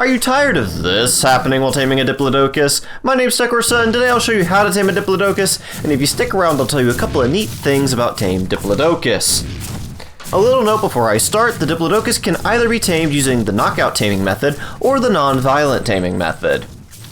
Are you tired of this happening while taming a Diplodocus? My name's Tekorsa, and today I'll show you how to tame a Diplodocus, and if you stick around I'll tell you a couple of neat things about tame Diplodocus. A little note before I start, the Diplodocus can either be tamed using the knockout taming method or the non-violent taming method.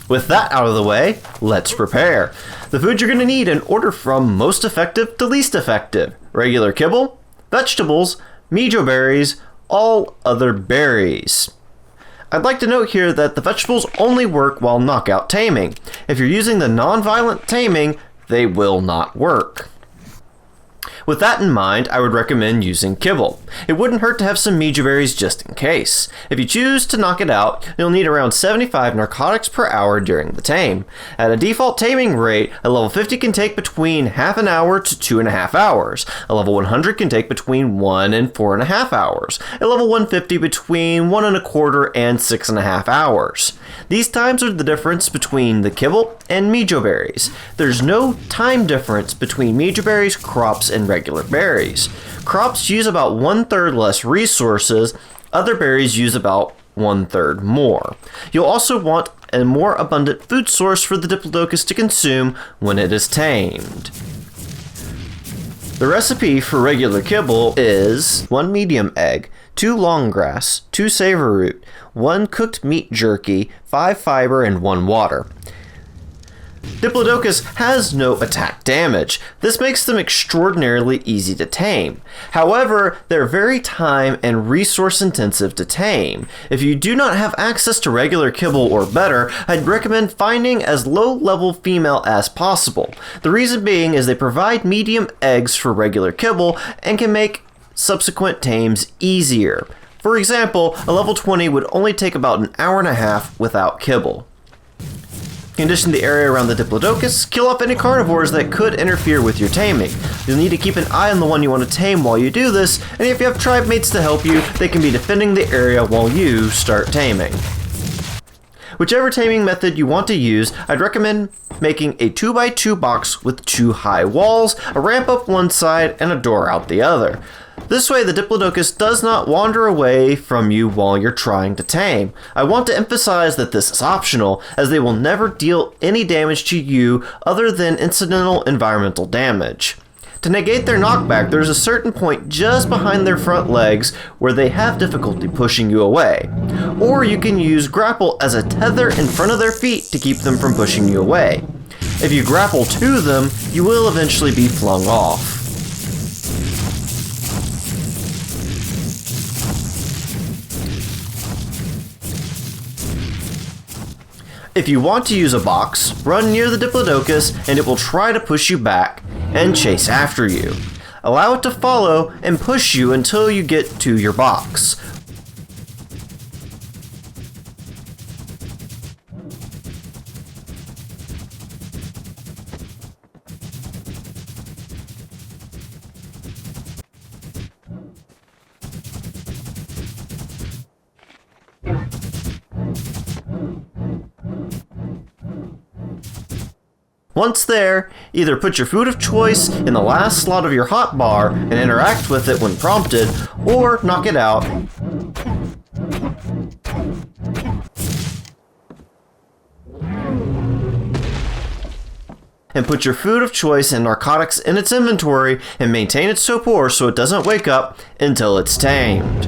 With that out of the way, let's prepare. The food you're going to need in order from most effective to least effective: regular kibble, vegetables, mejo berries, all other berries. I'd like to note here that the vegetables only work while knockout taming. If you're using the non-violent taming, they will not work. With that in mind, I would recommend using kibble. It wouldn't hurt to have some mejo berries just in case. If you choose to knock it out, you'll need around 75 narcotics per hour during the tame. At a default taming rate, a level 50 can take between half an hour to 2.5 hours. A level 100 can take between 1 and 4.5 hours. A level 150 between 1.25 and 6.5 hours. These times are the difference between the kibble and mejo berries. There's no time difference between mejo berries, crops, and regular berries. Crops use about 1/3 less resources, other berries use about 1/3 more. You'll also want a more abundant food source for the Diplodocus to consume when it is tamed. The recipe for regular kibble is 1 medium egg, 2 long grass, 2 savor root, 1 cooked meat jerky, 5 fiber, and 1 water. Diplodocus has no attack damage. This makes them extraordinarily easy to tame. However, they're very time and resource intensive to tame. If you do not have access to regular kibble or better, I'd recommend finding as low level female as possible. The reason being is they provide medium eggs for regular kibble and can make subsequent tames easier. For example, a level 20 would only take about an hour and a half without kibble. Condition the area around the Diplodocus, kill off any carnivores that could interfere with your taming. You'll need to keep an eye on the one you want to tame while you do this, and if you have tribe mates to help you, they can be defending the area while you start taming. Whichever taming method you want to use, I'd recommend making a 2x2 box with 2 high walls, a ramp up one side, and a door out the other. This way the Diplodocus does not wander away from you while you're trying to tame. I want to emphasize that this is optional, as they will never deal any damage to you other than incidental environmental damage. To negate their knockback, there's a certain point just behind their front legs where they have difficulty pushing you away. Or you can use grapple as a tether in front of their feet to keep them from pushing you away. If you grapple to them, you will eventually be flung off. If you want to use a box, run near the Diplodocus and it will try to push you back and chase after you. Allow it to follow and push you until you get to your box. Once there, either put your food of choice in the last slot of your hotbar and interact with it when prompted, or knock it out. And put your food of choice and narcotics in its inventory and maintain its sopor so it doesn't wake up until it's tamed.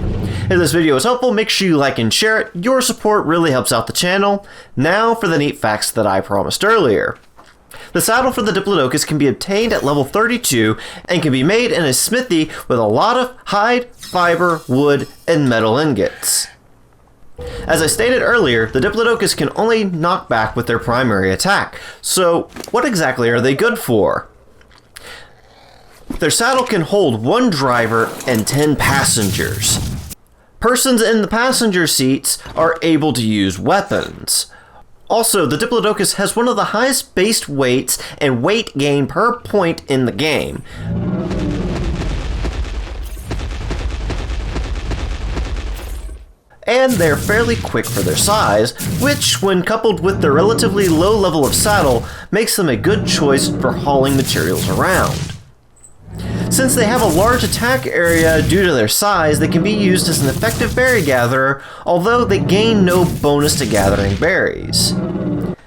If this video was helpful, make sure you like and share it. Your support really helps out the channel. Now for the neat facts that I promised earlier. The saddle for the Diplodocus can be obtained at level 32 and can be made in a smithy with a lot of hide, fiber, wood, and metal ingots. As I stated earlier, the Diplodocus can only knock back with their primary attack, so what exactly are they good for? Their saddle can hold 1 driver and 10 passengers. Persons in the passenger seats are able to use weapons. Also, the Diplodocus has one of the highest base weights and weight gain per point in the game. And they're fairly quick for their size, which, when coupled with their relatively low level of saddle, makes them a good choice for hauling materials around. Since they have a large attack area due to their size, they can be used as an effective berry gatherer, although they gain no bonus to gathering berries.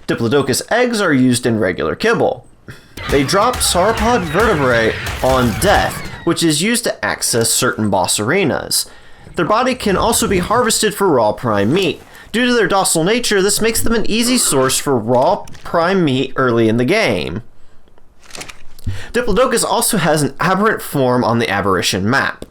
Diplodocus eggs are used in regular kibble. They drop sauropod vertebrae on death, which is used to access certain boss arenas. Their body can also be harvested for raw prime meat. Due to their docile nature, this makes them an easy source for raw prime meat early in the game. Diplodocus also has an aberrant form on the aberration map.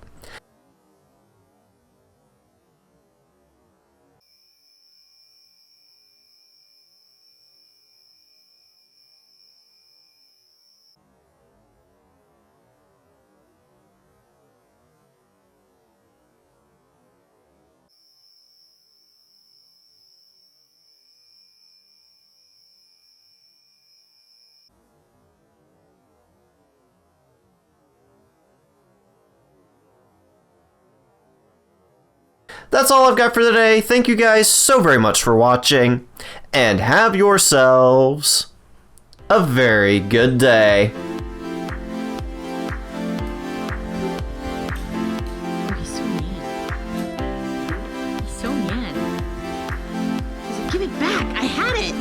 That's all I've got for today. Thank you guys so very much for watching, and have yourselves a very good day. He's so mean. He's so mean. He's like, give it back. I had it.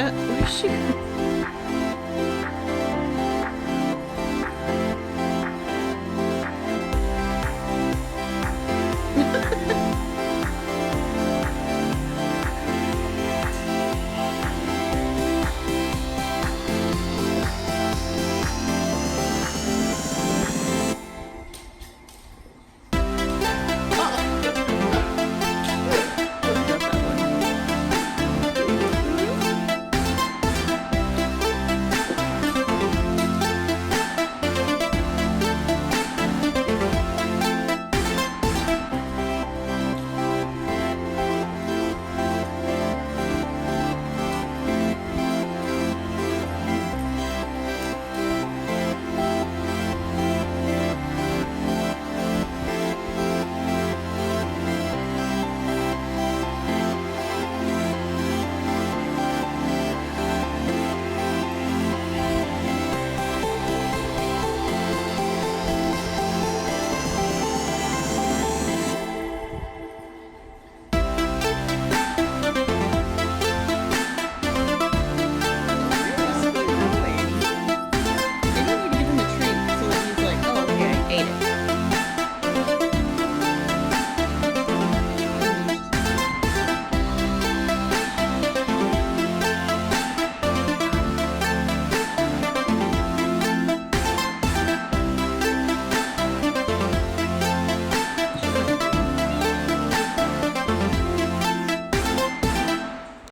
Where's she?